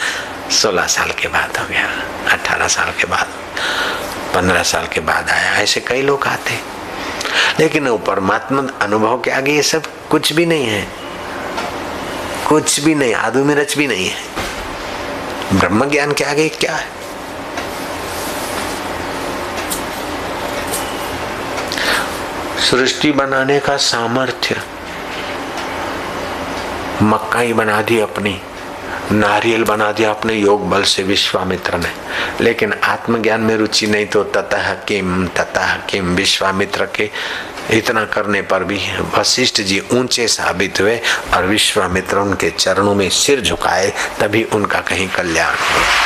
16 साल के बाद हो गया, 18 साल के बाद, 15 साल के बाद आया। ऐसे कई लोग आते, लेकिन वो परमात्मा अनुभव के आगे ये सब कुछ भी नहीं है, कुछ भी नहीं, आदू मिर्च भी नहीं है। ब्रह्म ज्ञान के आगे क्या है? सृष्टि बनाने का सामर्थ्य मक्काई बना दी अपनी, नारियल बना दिया अपने योग बल से विश्वामित्र ने, लेकिन आत्मज्ञान में रुचि नहीं। तो ततः किम विश्वामित्र के इतना करने पर भी वशिष्ठ जी ऊंचे साबित हुए और विश्वामित्र उनके चरणों में सिर झुकाए, तभी उनका कहीं कल्याण हुआ।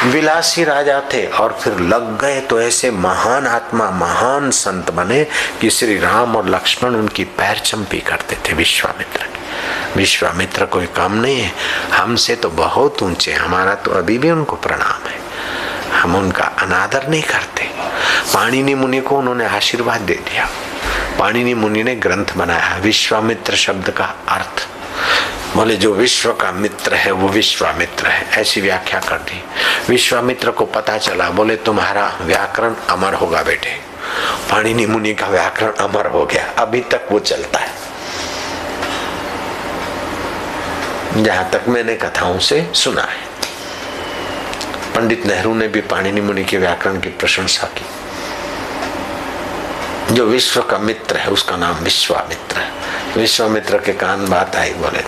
विलासी राजा थे और फिर लग गए तो ऐसे महान आत्मा, महान संत बने कि श्री राम और लक्ष्मण उनकी पैर चंपी करते थे विश्वामित्र की। विश्वामित्र कोई कम नहीं है, हमसे तो बहुत ऊंचे, हमारा तो अभी भी उनको प्रणाम है, हम उनका अनादर नहीं करते। पाणिनि मुनि को उन्होंने आशीर्वाद दे दिया। पाणिनि मुनि ने ग्रंथ बनाया, विश्वामित्र शब्द का अर्थ, बोले जो विश्व का मित्र है वो विश्वामित्र है, ऐसी व्याख्या कर दी। विश्वामित्र को पता चला, बोले तुम्हारा व्याकरण अमर होगा बेटे। पाणिनि मुनि का व्याकरण अमर हो गया, अभी तक वो चलता है। जहां तक मैंने कथाओं से सुना है, पंडित नेहरू ने भी पाणिनि मुनि के व्याकरण की प्रशंसा की। जो विश्व का मित्र है उसका नाम विश्वामित्र है। विश्वामित्र के कान बात आई, बोले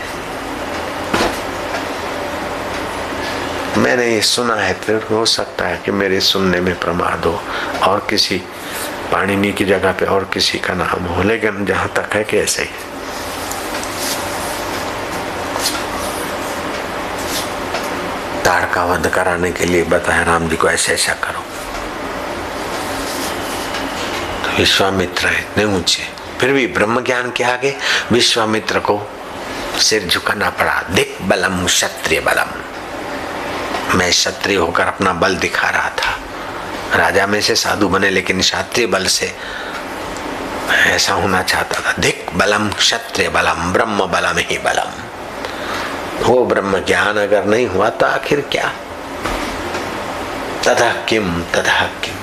मैंने ये सुना है, फिर हो सकता है कि मेरे सुनने में प्रमाद हो और किसी पाणिनि की जगह पे और किसी का नाम हो, लेकिन जहां तक है कि ऐसे ही। ताड़ का वध कराने के लिए बताया राम जी को, ऐसे ऐसा करो। तो विश्वामित्र इतने ऊंचे, फिर भी ब्रह्म ज्ञान के आगे विश्वामित्र को सिर झुकाना पड़ा। दिक बलम क्षत्रिय बलम, मैं क्षत्रिय होकर अपना बल दिखा रहा था। राजा में से साधु बने, लेकिन क्षत्रिय बल से ऐसा होना चाहता था। दिक बलम क्षत्रिय बलम ब्रह्म बलम ही बलम। वो ब्रह्म ज्ञान अगर नहीं हुआ तो आखिर क्या? तथा किम तथा किम,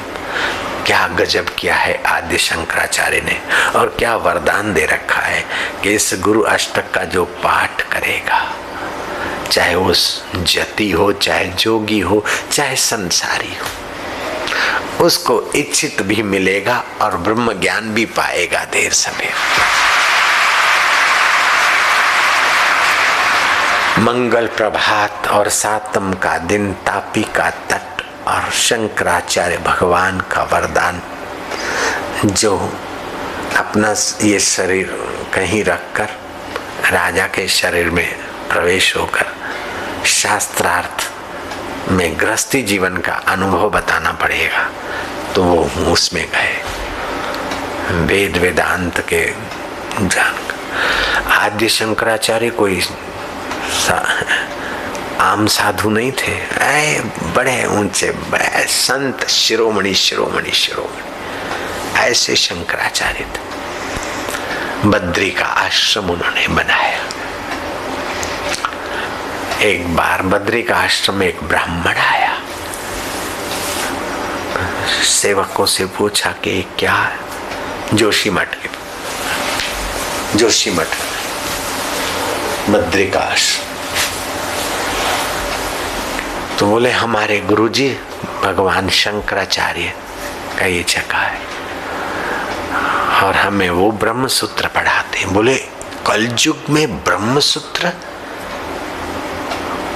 क्या गजब किया है आदि शंकराचार्य ने, और क्या वरदान दे रखा है कि इस गुरु अष्टक का जो पाठ करेगा, चाहे वो जति हो, चाहे जोगी हो, चाहे संसारी हो, उसको इच्छित भी मिलेगा और ब्रह्म ज्ञान भी पाएगा देर समय। मंगल प्रभात और सातम का दिन, तापी का तट और शंकराचार्य भगवान का वरदान, जो अपना ये शरीर कहीं रखकर राजा के शरीर में प्रवेश होकर शास्त्रार्थ में गृहस्थी जीवन का अनुभव बताना पड़ेगा, तो वो उसमें गए। वेद वेदांत के जानकर आद्य शंकराचार्य कोई आम साधु नहीं थे, बड़े ऊंचे बड़े संत, शिरोमणि शिरोमणि शिरोमणि, ऐसे शंकराचार्य थे। बद्री का आश्रम उन्होंने बनाया। एक बार बद्री का आश्रम में एक ब्राह्मण आया, सेवकों से पूछा कि क्या है? जोशीमठ बद्री का आश्रम। तो बोले हमारे गुरुजी भगवान शंकराचार्य का ये जगह है और हमें वो ब्रह्म सूत्र पढ़ाते हैं। बोले कलयुग में ब्रह्म सूत्र,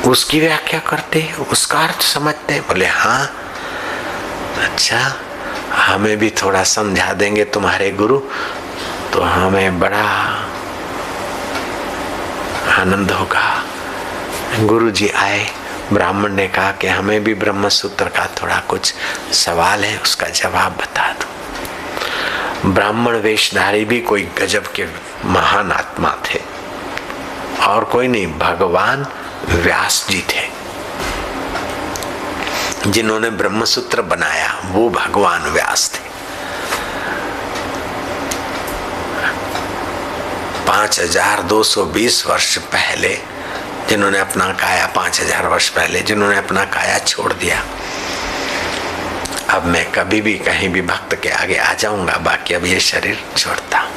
उसकी व्याख्या करते, उसका अर्थ समझते? बोले हाँ। अच्छा, हमें भी थोड़ा समझा देंगे तुम्हारे गुरु तो हमें बड़ा आनंद होगा। गुरु जी आए, ब्राह्मण ने कहा कि हमें भी ब्रह्म सूत्र का थोड़ा कुछ सवाल है, उसका जवाब बता दो। ब्राह्मण वेशधारी भी कोई गजब के महान आत्मा थे, और कोई नहीं, भगवान व्यास जी थे जिन्होंने ब्रह्म सूत्र बनाया, वो भगवान व्यास थे। 5220 वर्ष पहले जिन्होंने अपना काया, 5000 वर्ष पहले जिन्होंने अपना काया छोड़ दिया। अब मैं कभी भी कहीं भी भक्त के आगे आ जाऊंगा, बाकी अब ये शरीर छोड़ता हूं।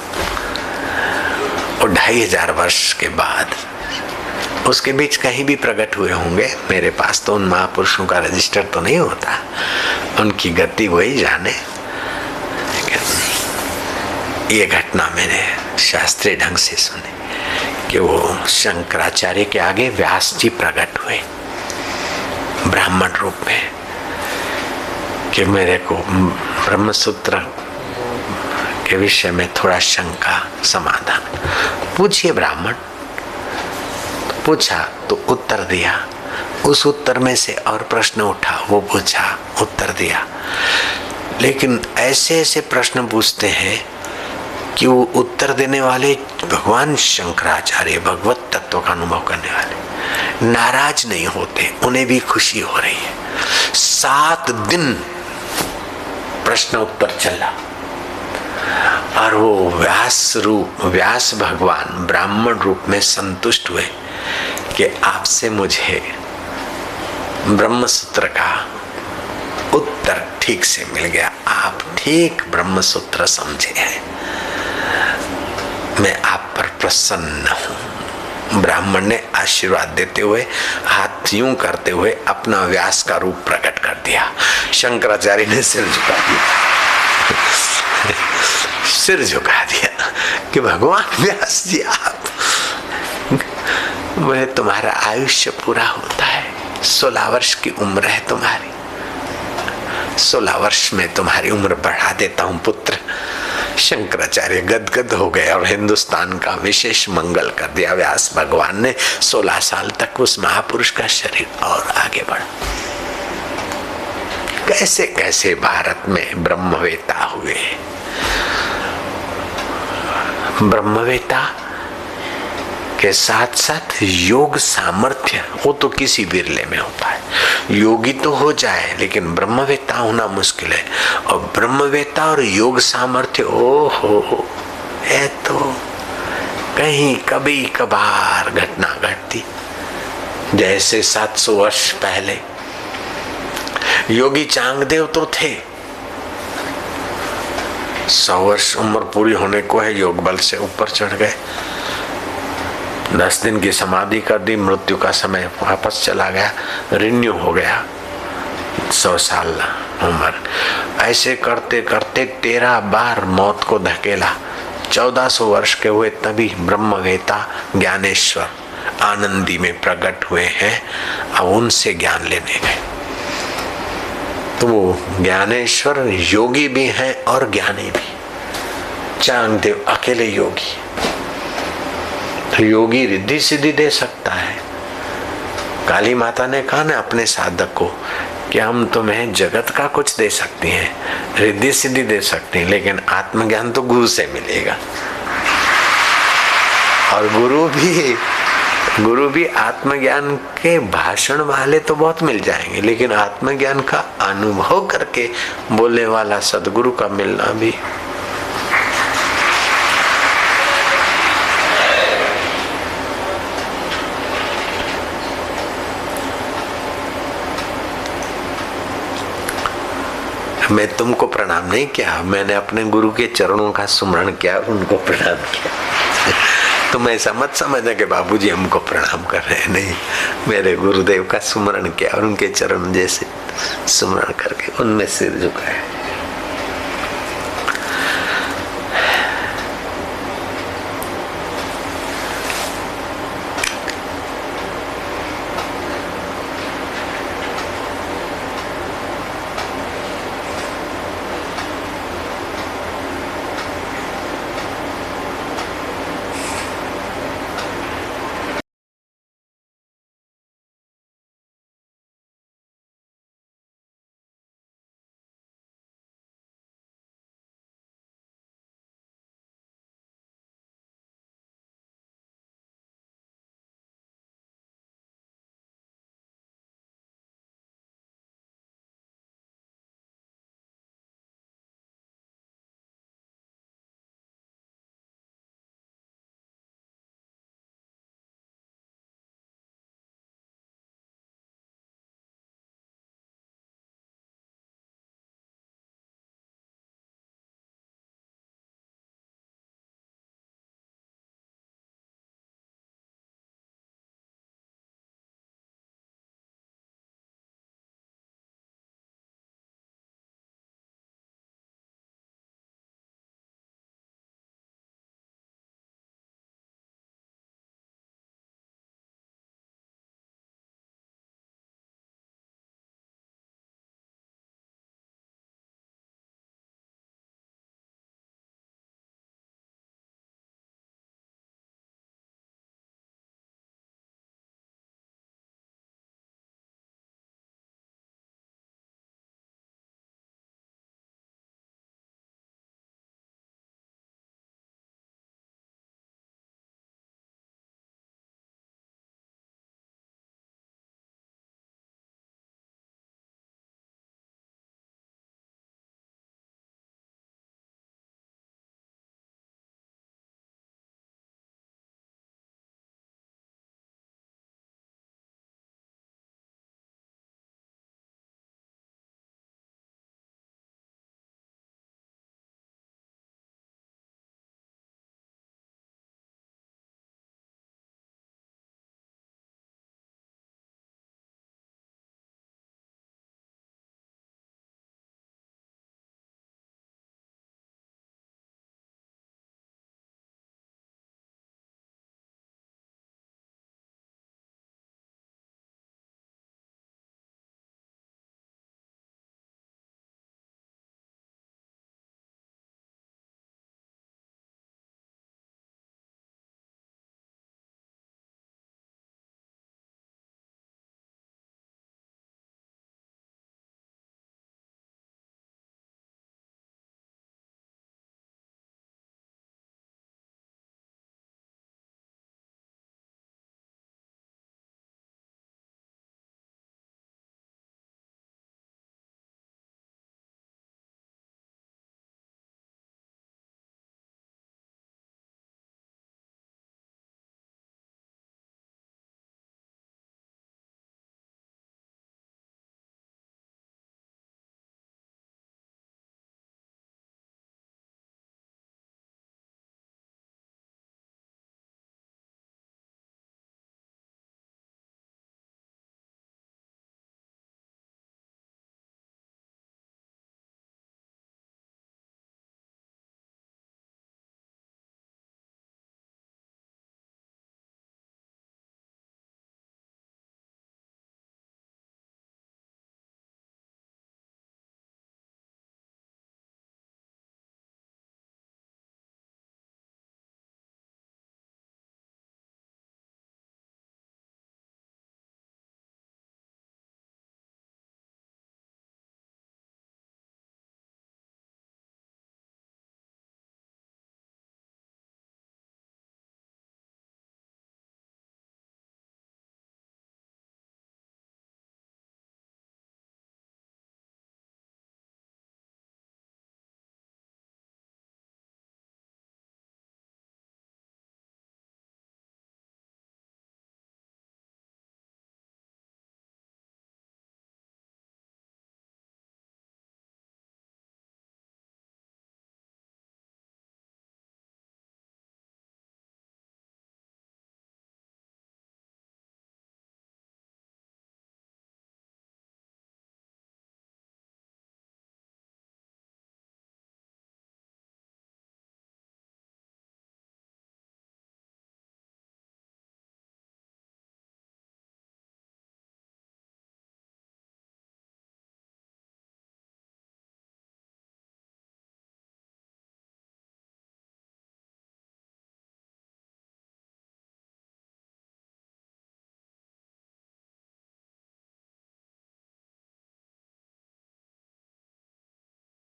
और 2500 वर्ष के बाद उसके बीच कहीं भी प्रकट हुए होंगे। मेरे पास तो उन महापुरुषों का रजिस्टर तो नहीं होता, उनकी गति वही जाने। ये घटना मैंने शास्त्रीय ढंग से सुनी कि वो शंकराचार्य के आगे व्यास जी प्रकट हुए ब्राह्मण रूप में कि मेरे को ब्रह्मसूत्र के विषय में थोड़ा शंका, समाधान पूछिए। ब्राह्मण पूछा तो उत्तर दिया, उस उत्तर में से और प्रश्न उठा, वो पूछा, उत्तर दिया। लेकिन ऐसे ऐसे प्रश्न पूछते हैं कि वो उत्तर देने वाले भगवान शंकराचार्य, भगवत तत्व का अनुभव करने वाले, नाराज नहीं होते, उन्हें भी खुशी हो रही है। 7 दिन प्रश्न उत्तर चला और वो व्यास भगवान ब्राह्मण रूप में संतुष्ट हुए कि आपसे मुझे ब्रह्मसूत्र का उत्तर ठीक से मिल गया, आप ठीक ब्रह्मसूत्र समझे हैं, मैं आप पर प्रसन्न हूं। ब्राह्मण ने आशीर्वाद देते हुए, हाथ यूं करते हुए अपना व्यास का रूप प्रकट कर दिया। शंकराचार्य ने सिर झुका दिया सिर झुका दिया कि भगवान व्यास जी, आप वह तुम्हारा आयुष्य पूरा होता है, 16 वर्ष की उम्र है तुम्हारी, 16 वर्ष में तुम्हारी उम्र बढ़ा देता हूं पुत्र। शंकराचार्य गदगद हो गए और हिंदुस्तान का विशेष मंगल कर दिया। व्यास भगवान ने 16 साल तक उस महापुरुष का शरीर और आगे बढ़ा। कैसे कैसे भारत में ब्रह्मवेता हुए। ब्रह्मवेता के साथ साथ योग सामर्थ्य, वो तो किसी विरले में होता है। योगी तो हो जाए लेकिन ब्रह्मवेता होना मुश्किल है। और ब्रह्मवेता और योग सामर्थ्य, ओ हो, है तो कहीं कभी कभार घटना घटती। जैसे 700 वर्ष पहले योगी चांगदेव तो थे, 100 वर्ष उम्र पूरी होने को है, योग बल से ऊपर चढ़ गए, 10 दिन की समाधि कर दी, मृत्यु का समय वापस चला गया, रिन्यू हो गया 100 साल उम्र। ऐसे करते करते 13 बार मौत को धकेला, 1400 वर्ष के हुए तभी ब्रह्मवेता ज्ञानेश्वर आनंदी में प्रकट हुए हैं। अब उनसे ज्ञान लेने गए तो वो ज्ञानेश्वर योगी भी हैं और ज्ञानी भी। चांगदेव अकेले योगी, तो योगी रिद्धि सिद्धि दे सकता है। काली माता ने कहा ना अपने साधक को कि हम तुम्हें जगत का कुछ दे सकती हैं, रिद्धि सिद्धि दे सकती हैं, लेकिन आत्मज्ञान तो गुरु से मिलेगा। और गुरु भी आत्मज्ञान के भाषण वाले तो बहुत मिल जाएंगे, लेकिन आत्मज्ञान का अनुभव करके बोलने वाला सदगुरु का मिलना भी। मैं तुमको प्रणाम नहीं किया, मैंने अपने गुरु के चरणों का सुमरण किया, उनको प्रणाम किया। तुम ऐसा मत समझना कि बाबूजी हमको प्रणाम कर रहे हैं, नहीं, मेरे गुरुदेव का सुमरण किया और उनके चरण जैसे सुमरण करके उनमें सिर झुकाया।